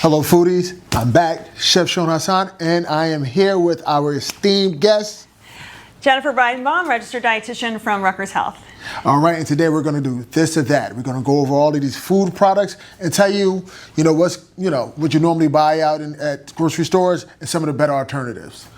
Hello foodies, I'm back, Chef Sean Hassan, and I am here with our esteemed guest, Jennifer Breidenbaum, registered dietitian from Rutgers Health. All right, and today we're going to do this or that. We're going to go over all of these food products and tell you, what you normally buy out at grocery stores and some of the better alternatives.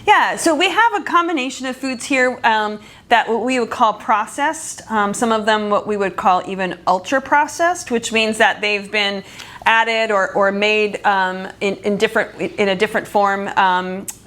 Yeah, so we have a combination of foods here that what we would call processed. Some of them what we would call even ultra processed, which means that they've been added or made in a different form,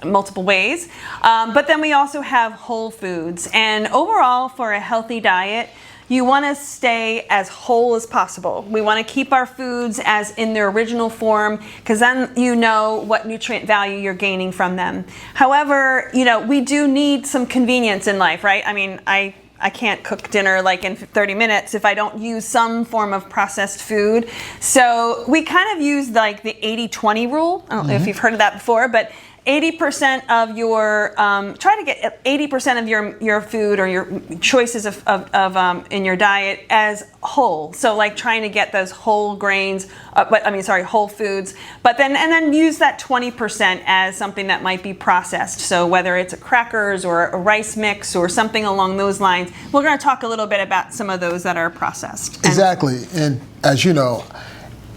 multiple ways. But then we also have whole foods. And overall, for a healthy diet, you want to stay as whole as possible. We want to keep our foods as in their original form because then you know what nutrient value you're gaining from them. However, we do need some convenience in life, right? I mean, I can't cook dinner like in 30 minutes if I don't use some form of processed food. So we kind of use like the 80-20 rule. I don't know if you've heard of that before, but 80% of your, try to get 80% of your food or your choices of in your diet as whole. So like trying to get those whole grains, whole foods, and then use that 20% as something that might be processed. So whether it's crackers or a rice mix or something along those lines, we're going to talk a little bit about some of those that are processed. Exactly, and as you know,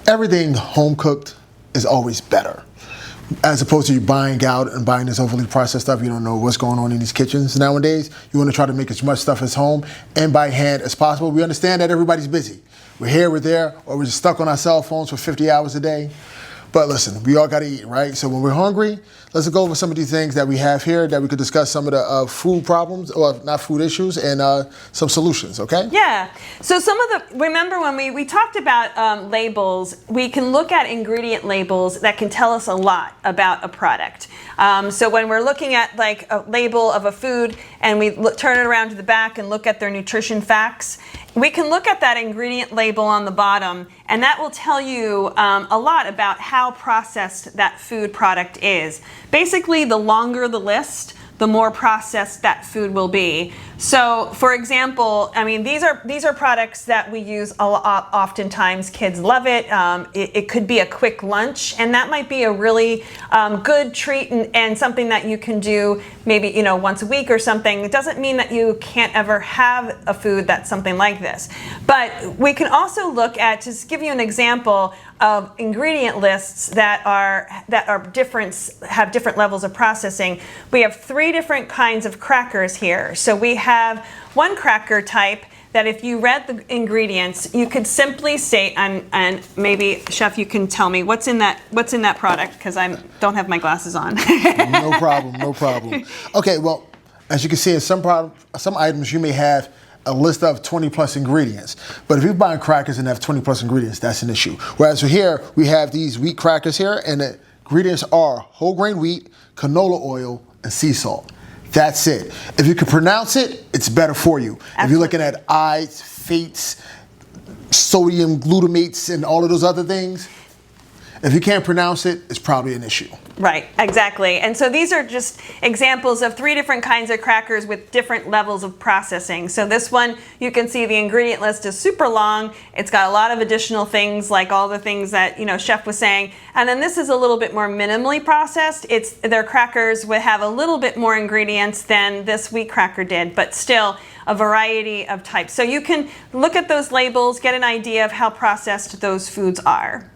everything home cooked is always better. As opposed to you buying out and buying this overly processed stuff, you don't know what's going on in these kitchens nowadays. You want to try to make as much stuff as home and by hand as possible. We understand that everybody's busy. We're here, we're there, or we're just stuck on our cell phones for 50 hours a day. But listen, we all got to eat, right? So when we're hungry, let's go over some of these things that we have here that we could discuss some of the food problems, or not food issues, and some solutions, okay? Yeah. So remember when we talked about labels, we can look at ingredient labels that can tell us a lot about a product. So when we're looking at like a label of a food and we turn it around to the back and look at their nutrition facts, we can look at that ingredient label on the bottom, and that will tell you a lot about how processed that food product is. Basically, the longer the list, the more processed that food will be. So, for example, I mean, these are products that we use a lot. Oftentimes, kids love it. It could be a quick lunch, and that might be a really good treat and something that you can do maybe once a week or something. It doesn't mean that you can't ever have a food that's something like this. But we can also look at, just give you an example of ingredient lists that are different, have different levels of processing. We have 3 different kinds of crackers here. So we have one cracker type that if you read the ingredients, you could simply say, and maybe Chef, you can tell me what's in that product because I don't have my glasses on. No problem. Okay, well, as you can see in some items you may have a list of 20 plus ingredients. But if you're buying crackers and have 20 plus ingredients, that's an issue. Whereas here, we have these wheat crackers here, and the ingredients are whole grain wheat, canola oil, and sea salt. That's it. If you can pronounce it, it's better for you. Absolutely. If you're looking at ides, fates, sodium glutamates, and all of those other things, if you can't pronounce it, it's probably an issue. Right, exactly. And so these are just examples of 3 different kinds of crackers with different levels of processing. So this one, you can see the ingredient list is super long. It's got a lot of additional things, like all the things that Chef was saying. And then this is a little bit more minimally processed. Their crackers would have a little bit more ingredients than this wheat cracker did, but still a variety of types. So you can look at those labels, get an idea of how processed those foods are.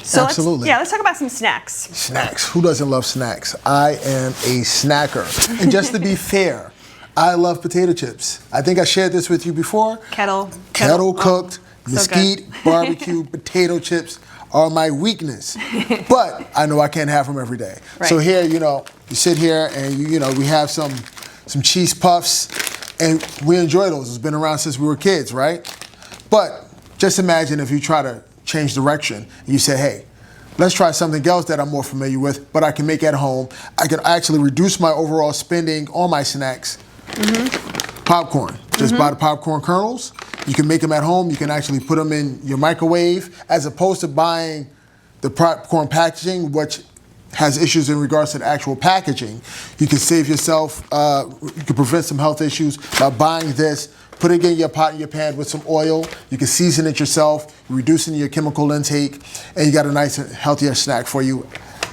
So absolutely. Let's talk about some snacks. Snacks. Who doesn't love snacks? I am a snacker. And just to be fair, I love potato chips. I think I shared this with you before. Kettle cooked, mesquite, barbecue, potato chips are my weakness. But I know I can't have them every day. Right. So here, you sit here and we have some cheese puffs, and we enjoy those. It's been around since we were kids, right? But just imagine if you try to change direction and you say, hey, let's try something else that I'm more familiar with, but I can make at home. I can actually reduce my overall spending on my snacks. Popcorn. Just buy the popcorn kernels. You can make them at home. You can actually put them in your microwave as opposed to buying the popcorn packaging, which has issues in regards to the actual packaging. You can save yourself, you can prevent some health issues by buying this, put it in your pot in your pan with some oil. You can season it yourself, reducing your chemical intake, and you got a nice, healthier snack for you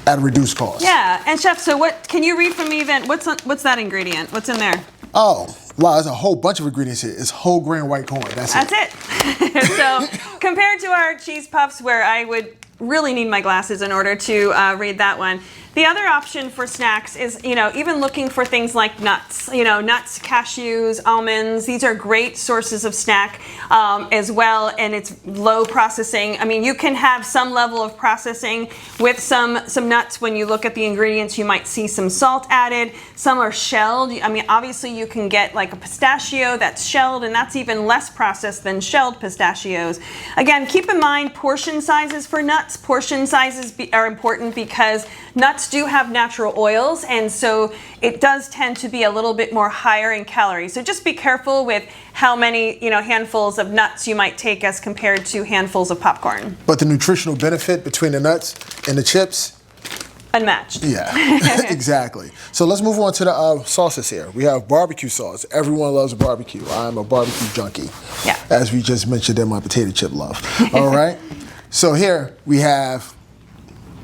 at a reduced cost. Yeah, and Chef, so what, can you read from me then, what's that ingredient? What's in there? Oh, wow, there's a whole bunch of ingredients here. It's whole grain white corn, that's it. So compared to our cheese puffs, where I would really need my glasses in order to read that one. The other option for snacks is, even looking for things like nuts, nuts, cashews, almonds. These are great sources of snack as well, and it's low processing. I mean, you can have some level of processing with some nuts. When you look at the ingredients, you might see some salt added. Some are shelled. I mean, obviously you can get like a pistachio that's shelled, and that's even less processed than shelled pistachios. Again, keep in mind portion sizes for nuts. Portion sizes are important because nuts do have natural oils, and so it does tend to be a little bit more higher in calories. So just be careful with how many, handfuls of nuts you might take as compared to handfuls of popcorn. But the nutritional benefit between the nuts and the chips, unmatched. Yeah, exactly. So let's move on to the sauces here. We have barbecue sauce. Everyone loves barbecue. I'm a barbecue junkie. Yeah. As we just mentioned in my potato chip love. All right. So here we have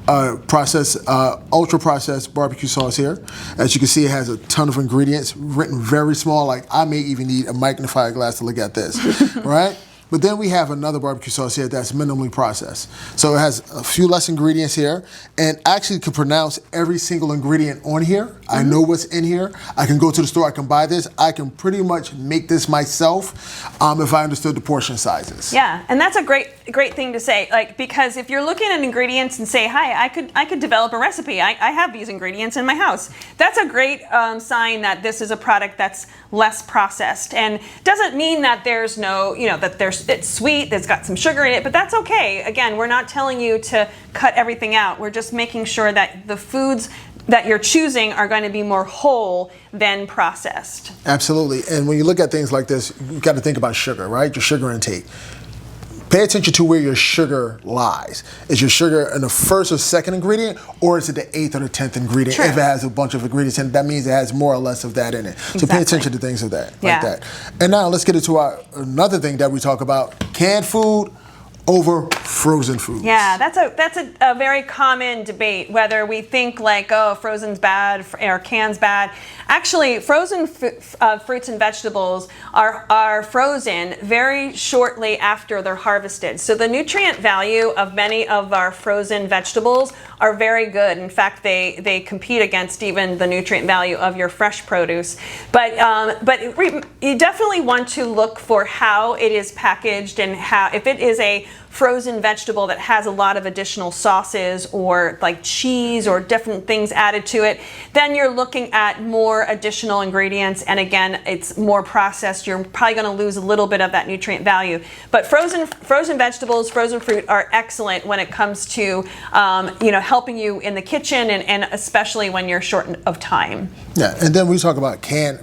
ultra processed barbecue sauce here. As you can see, it has a ton of ingredients written very small. Like I may even need a magnifying glass to look at this, right? But then we have another barbecue sauce here that's minimally processed. So it has a few less ingredients here, and actually can pronounce every single ingredient on here. Mm-hmm. I know what's in here. I can go to the store, I can buy this. I can pretty much make this myself if I understood the portion sizes. Yeah, and that's a great thing to say, because if you're looking at ingredients and say, hi, I could develop a recipe. I have these ingredients in my house. That's a great sign that this is a product that's less processed, and doesn't mean that there's no, it's sweet, it's got some sugar in it, but that's okay. Again, we're not telling you to cut everything out. We're just making sure that the foods that you're choosing are going to be more whole than processed. Absolutely. And when you look at things like this, you've got to think about sugar, right? Your sugar intake. Pay attention to where your sugar lies. Is your sugar in the first or second ingredient, or is it the 8th or the 10th ingredient? True. If it has a bunch of ingredients in it, that means it has more or less of that in it. So pay attention to things of that, like that. And now let's get into another thing that we talk about: canned food over frozen foods. Yeah, that's a very common debate, whether we think frozen's bad or canned's bad. Actually, frozen fruits and vegetables are frozen very shortly after they're harvested. So the nutrient value of many of our frozen vegetables are very good. In fact, they compete against even the nutrient value of your fresh produce. But you definitely want to look for how it is packaged, and if it is a frozen vegetable that has a lot of additional sauces or like cheese or different things added to it, then you're looking at more additional ingredients, and again, it's more processed. You're probably going to lose a little bit of that nutrient value. But frozen vegetables, frozen fruit are excellent when it comes to helping you in the kitchen, and especially when you're short of time. Yeah, and then we talk about canned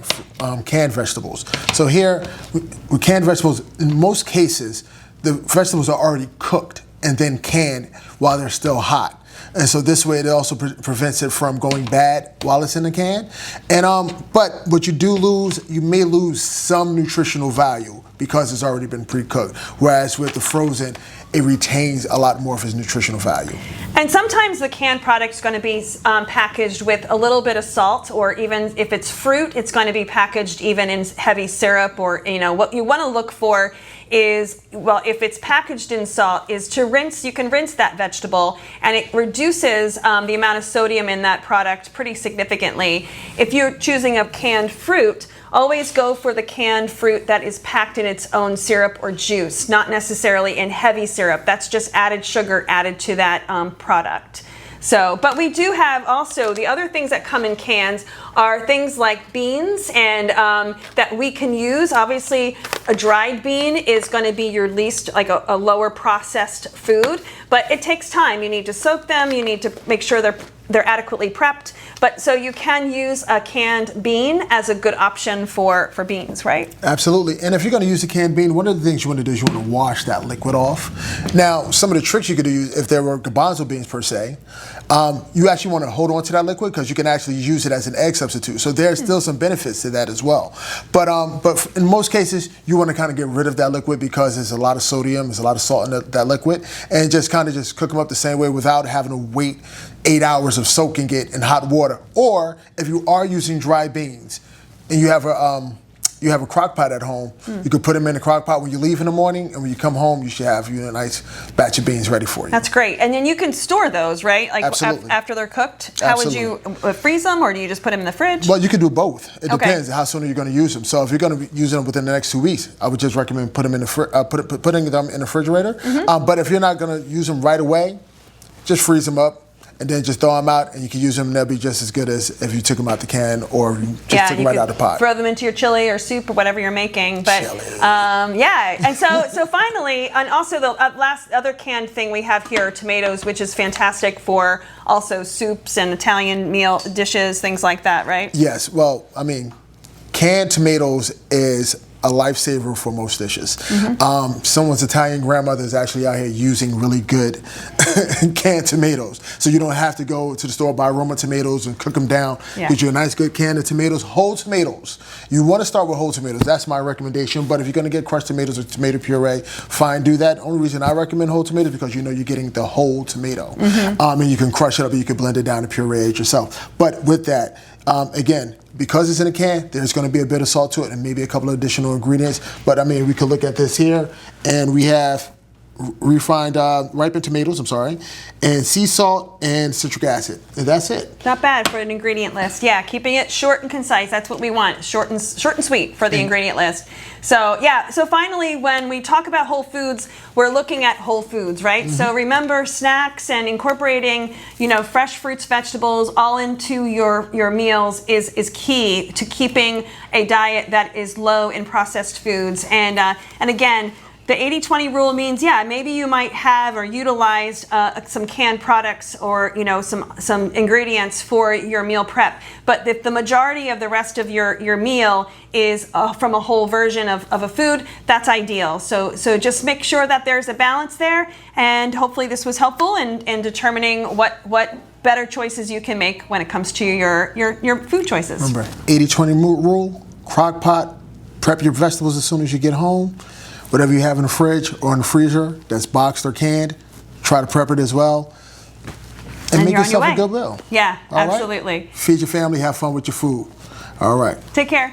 vegetables. So here, with canned vegetables, in most cases, the vegetables are already cooked and then canned while they're still hot. And so this way it also prevents it from going bad while it's in the can. And but what you may lose some nutritional value because it's already been pre-cooked. Whereas with the frozen, it retains a lot more of its nutritional value. And sometimes the canned product's going to be packaged with a little bit of salt, or even if it's fruit, it's going to be packaged even in heavy syrup, or what you want to look for is, if it's packaged in salt, is to rinse. You can rinse that vegetable, and it reduces the amount of sodium in that product pretty significantly. If you're choosing a canned fruit, always go for the canned fruit that is packed in its own syrup or juice, not necessarily in heavy syrup. That's just added sugar added to that product. So, but we do have also the other things that come in cans are things like beans, and that we can use. Obviously, a dried bean is going to be your least, a lower processed food, but it takes time. You need to soak them. You need to make sure they're they're adequately prepped. But so you can use a canned bean as a good option for beans, right? Absolutely. And if you're going to use a canned bean, one of the things you want to do is you want to wash that liquid off. Now, some of the tricks you could use, if there were garbanzo beans per se, you actually want to hold on to that liquid because you can actually use it as an egg substitute. So there's still some benefits to that as well. But in most cases, you want to kind of get rid of that liquid because there's a lot of sodium, there's a lot of salt in that liquid, and just kind of just cook them up the same way without having to wait 8 hours of soaking it in hot water. Or if you are using dry beans and you have a crock pot at home, you could put them in the crock pot when you leave in the morning, and when you come home, you should have a nice batch of beans ready for you. That's great. And then you can store those, right? Like Absolutely. After they're cooked? How would you freeze them, or do you just put them in the fridge? Well, you can do both. It Okay. depends how soon you're going to use them. So if you're going to be using them within the next 2 weeks, I would just recommend putting them in the refrigerator. But if you're not going to use them right away, just freeze them up. And then just throw them out, and you can use them. They'll be just as good as if you took them out the can or you just took them right out of the pot. Throw them into your chili or soup or whatever you're making. But yeah, and so finally, and also the last other canned thing we have here are tomatoes, which is fantastic for also soups and Italian meal dishes, things like that, right? Yes. Well, I mean, canned tomatoes is a lifesaver for most dishes. Someone's Italian grandmother is actually out here using really good canned tomatoes. So you don't have to go to the store, buy Roma tomatoes and cook them down. Get you a nice good can of tomatoes, whole tomatoes. You want to start with whole tomatoes. That's my recommendation. But if you're going to get crushed tomatoes or tomato puree, fine, do that. The only reason I recommend whole tomatoes is because you're getting the whole tomato. And you can crush it up and you can blend it down and puree it yourself. But with that, again, because it's in a can, there's going to be a bit of salt to it and maybe a couple of additional ingredients. But I mean, we could look at this here, and we have refined ripened tomatoes, and sea salt and citric acid. And that's it. Not bad for an ingredient list. Yeah, keeping it short and concise. That's what we want. Short and sweet for the ingredient list. So yeah, so finally, when we talk about whole foods, we're looking at whole foods, right? So remember, snacks and incorporating, fresh fruits, vegetables all into your meals is key to keeping a diet that is low in processed foods. And again, the 80-20 rule means, maybe you might have or utilized some canned products or some ingredients for your meal prep. But if the majority of the rest of your meal is from a whole version of a food, that's ideal. So just make sure that there's a balance there, and hopefully this was helpful in determining what better choices you can make when it comes to your food choices. Remember, 80-20 rule, crock pot, prep your vegetables as soon as you get home. Whatever you have in the fridge or in the freezer that's boxed or canned, try to prep it as well. And make yourself a good meal. Yeah, All right? absolutely. Feed your family, have fun with your food. All right. Take care.